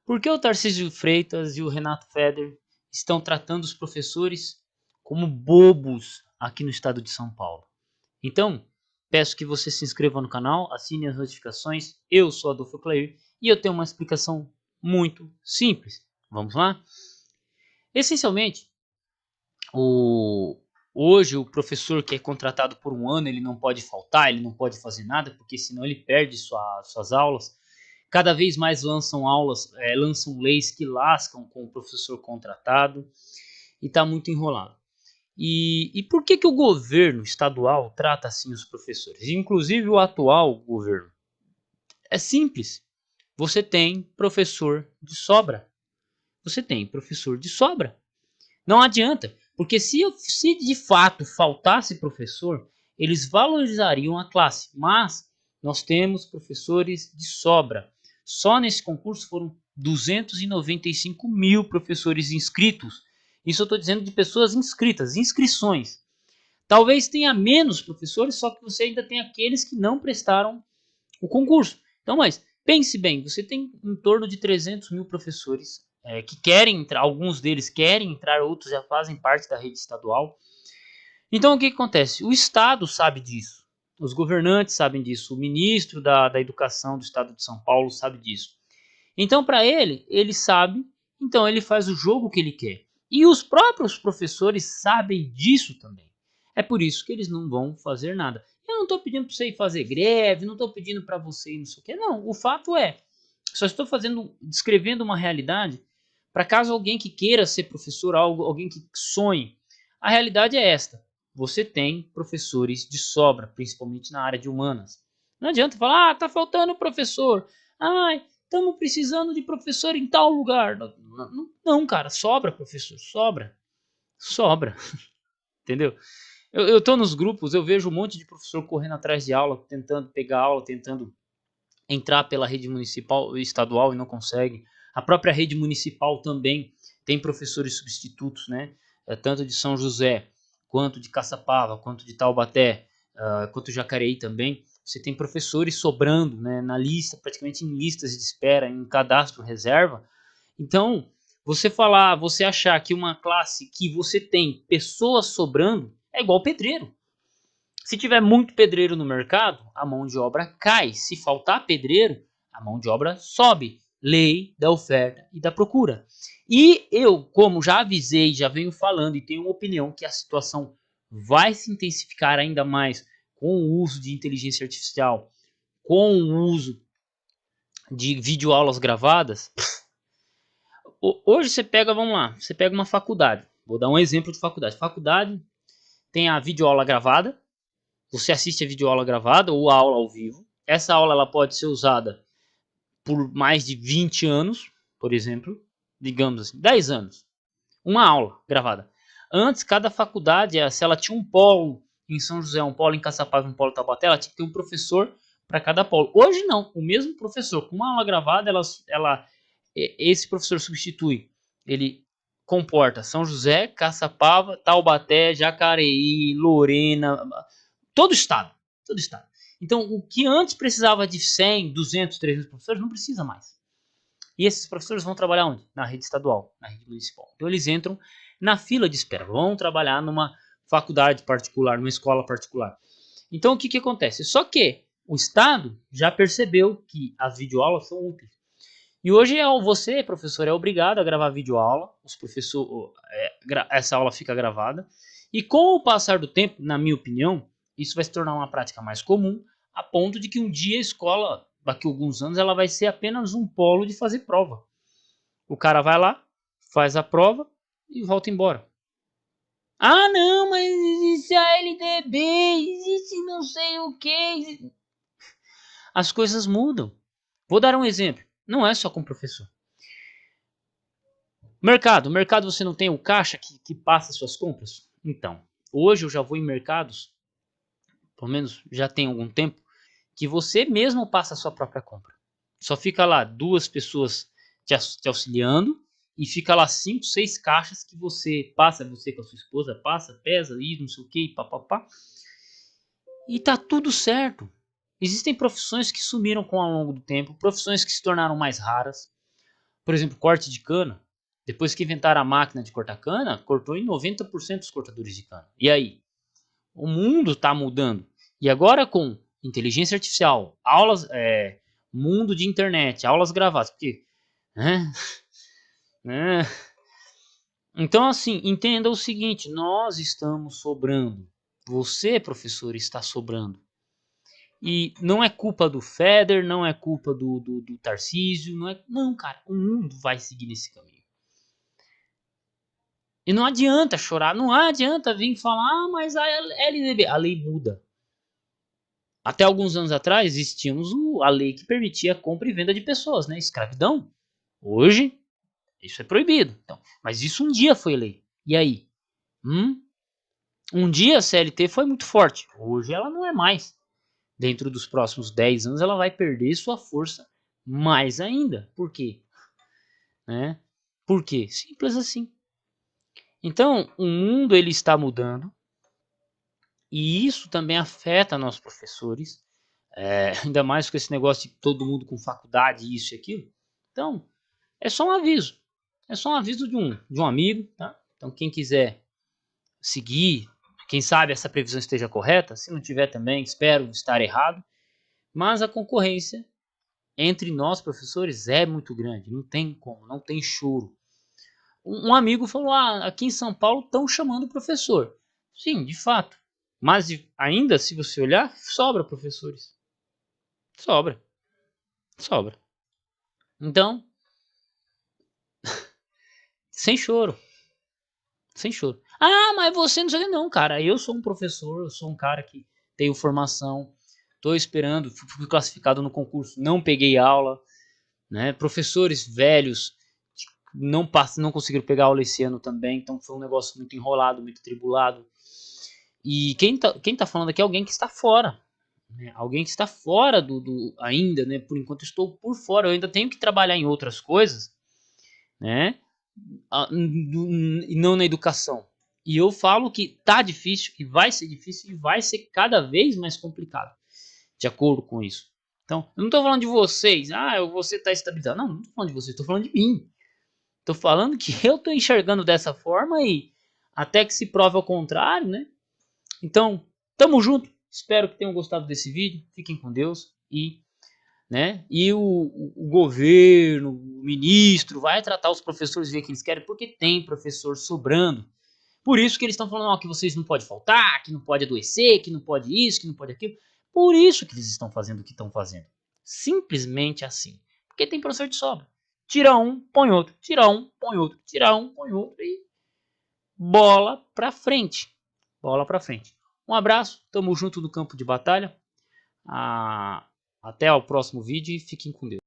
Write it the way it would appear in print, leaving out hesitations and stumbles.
Por que o Tarcísio Freitas e o Renato Feder estão tratando os professores como bobos aqui no estado de São Paulo? Então, peço que você se inscreva no canal, assine as notificações. Eu sou Adolfo Clair e eu tenho uma explicação muito simples. Vamos lá? Essencialmente, hoje o professor que é contratado por um ano, ele não pode faltar, ele não pode fazer nada, porque senão ele perde suas aulas. Cada vez mais lançam leis que lascam com o professor contratado e está muito enrolado. E por que o governo estadual trata assim os professores? Inclusive o atual governo. É simples. Você tem professor de sobra. Você tem professor de sobra. Não adianta, porque se de fato faltasse professor, eles valorizariam a classe. Mas nós temos professores de sobra. Só nesse concurso foram 295 mil professores inscritos. Isso eu estou dizendo de pessoas inscritas, inscrições. Talvez tenha menos professores, só que você ainda tem aqueles que não prestaram o concurso. Então, mas pense bem, você tem em torno de 300 mil professores que querem entrar, alguns deles querem entrar, outros já fazem parte da rede estadual. Então, o que acontece? O Estado sabe disso, os governantes sabem disso, o ministro da Educação do Estado de São Paulo sabe disso. Então, para ele sabe, então ele faz o jogo que ele quer. E os próprios professores sabem disso também. É por isso que eles não vão fazer nada. Eu não estou pedindo para você ir fazer greve, não estou pedindo para você ir não sei o quê. Não, o fato é, só estou descrevendo uma realidade para caso alguém que queira ser professor, alguém que sonhe. A realidade é esta. Você tem professores de sobra, principalmente na área de humanas. Não adianta falar, tá faltando professor. Ai, estamos precisando de professor em tal lugar. Não, não, não, cara, sobra professor, sobra. Sobra, entendeu? Eu tô nos grupos, eu vejo um monte de professor correndo atrás de aula, tentando pegar aula, tentando entrar pela rede municipal e estadual e não consegue. A própria rede municipal também tem professores substitutos, né? Tanto de São José, quanto de Caçapava, quanto de Taubaté, quanto Jacareí também. Você tem professores sobrando, né, na lista, praticamente em listas de espera, em cadastro reserva. Então, você achar que uma classe que você tem pessoas sobrando é igual pedreiro. Se tiver muito pedreiro no mercado, a mão de obra cai. Se faltar pedreiro, a mão de obra sobe. Lei da oferta e da procura. E eu, como já avisei, já venho falando e tenho uma opinião que a situação vai se intensificar ainda mais com o uso de inteligência artificial, com o uso de videoaulas gravadas. Hoje você pega, vamos lá, você pega uma faculdade. Vou dar um exemplo de faculdade. Faculdade tem a videoaula gravada. Você assiste a videoaula gravada ou a aula ao vivo. Essa aula ela pode ser usada por mais de 20 anos, por exemplo, digamos assim, 10 anos. Uma aula gravada. Antes, cada faculdade, se ela tinha um polo em São José, um polo em Caçapava, um polo em Taubaté, ela tinha que ter um professor para cada polo. Hoje não, o mesmo professor, com uma aula gravada, esse professor substitui. Ele comporta São José, Caçapava, Taubaté, Jacareí, Lorena, todo o estado. Todo o estado. Então, o que antes precisava de 100, 200, 300 professores, não precisa mais. E esses professores vão trabalhar onde? Na rede estadual, na rede municipal. Então, eles entram na fila de espera, vão trabalhar numa faculdade particular, numa escola particular. Então, o que acontece? Só que o Estado já percebeu que as videoaulas são úteis. E hoje você, professor, é obrigado a gravar videoaula. Essa aula fica gravada. E com o passar do tempo, na minha opinião, isso vai se tornar uma prática mais comum, a ponto de que um dia a escola, daqui a alguns anos, ela vai ser apenas um polo de fazer prova. O cara vai lá, faz a prova e volta embora. Ah, não, mas existe a LDB, existe não sei o que. As coisas mudam. Vou dar um exemplo. Não é só com o professor. Mercado você não tem o caixa que passa suas compras? Então, hoje eu já vou em mercados, pelo menos já tem algum tempo, que você mesmo passa a sua própria compra. Só fica lá duas pessoas te auxiliando e fica lá 5, 6 caixas que você passa, você com a sua esposa passa, pesa, e não sei o que, papapá. E tá tudo certo. Existem profissões que sumiram com ao longo do tempo, profissões que se tornaram mais raras, Por exemplo, corte de cana. Depois que inventaram a máquina de cortar cana, cortou em 90% dos cortadores de cana. E aí? O mundo está mudando. E agora com inteligência artificial, aulas, mundo de internet, aulas gravadas. Porque, né? Então, assim, entenda o seguinte: nós estamos sobrando. Você, professor, está sobrando. E não é culpa do Feder, não é culpa do Tarcísio, não, cara, o mundo vai seguir nesse caminho. E não adianta chorar, não adianta vir falar, mas a LDB, a lei muda. Até alguns anos atrás existíamos a lei que permitia a compra e venda de pessoas, né? Escravidão. Hoje, isso é proibido. Então, mas isso um dia foi lei. E aí? Um dia a CLT foi muito forte. Hoje ela não é mais. Dentro dos próximos 10 anos ela vai perder sua força mais ainda. Por quê? Por quê? Simples assim. Então, o mundo ele está mudando. E isso também afeta nós professores. Ainda mais com esse negócio de todo mundo com faculdade, isso e aquilo. Então, é só um aviso. É só um aviso de um amigo, tá? Então, quem quiser seguir, quem sabe essa previsão esteja correta. Se não tiver também, espero estar errado. Mas a concorrência entre nós, professores, é muito grande. Não tem como, não tem choro. Um amigo falou, aqui em São Paulo estão chamando o professor. Sim, de fato. Mas ainda, se você olhar, sobra professores. Sobra. Sobra. Então, sem choro. Sem choro. Mas você não sei o que. Não, cara. Eu sou um professor, eu sou um cara que tenho formação. Estou esperando, fui classificado no concurso, não peguei aula. Né? Professores velhos não conseguiram pegar aula esse ano também. Então foi um negócio muito enrolado, muito tribulado. E quem tá falando aqui é alguém que está fora. Né? Alguém que está fora ainda, né? Por enquanto estou por fora. Eu ainda tenho que trabalhar em outras coisas, né? E não na educação. E eu falo que tá difícil, que vai ser difícil e vai ser cada vez mais complicado, de acordo com isso. Então, eu não estou falando de vocês, você está estabilizado. Não estou falando de vocês, estou falando de mim. Estou falando que eu estou enxergando dessa forma e até que se prove ao contrário, né? Então, tamo junto. Espero que tenham gostado desse vídeo. Fiquem com Deus e o governo, o ministro, vai tratar os professores do que eles querem, porque tem professor sobrando. Por isso que eles estão falando que vocês não podem faltar, que não pode adoecer, que não pode isso, que não pode aquilo. Por isso que eles estão fazendo o que estão fazendo. Simplesmente assim. Porque tem professor de sobra. Tira um, põe outro. Tira um, põe outro. Tira um, põe outro. E bola pra frente. Bola pra frente. Um abraço. Tamo junto no campo de batalha. Até o próximo vídeo e fiquem com Deus.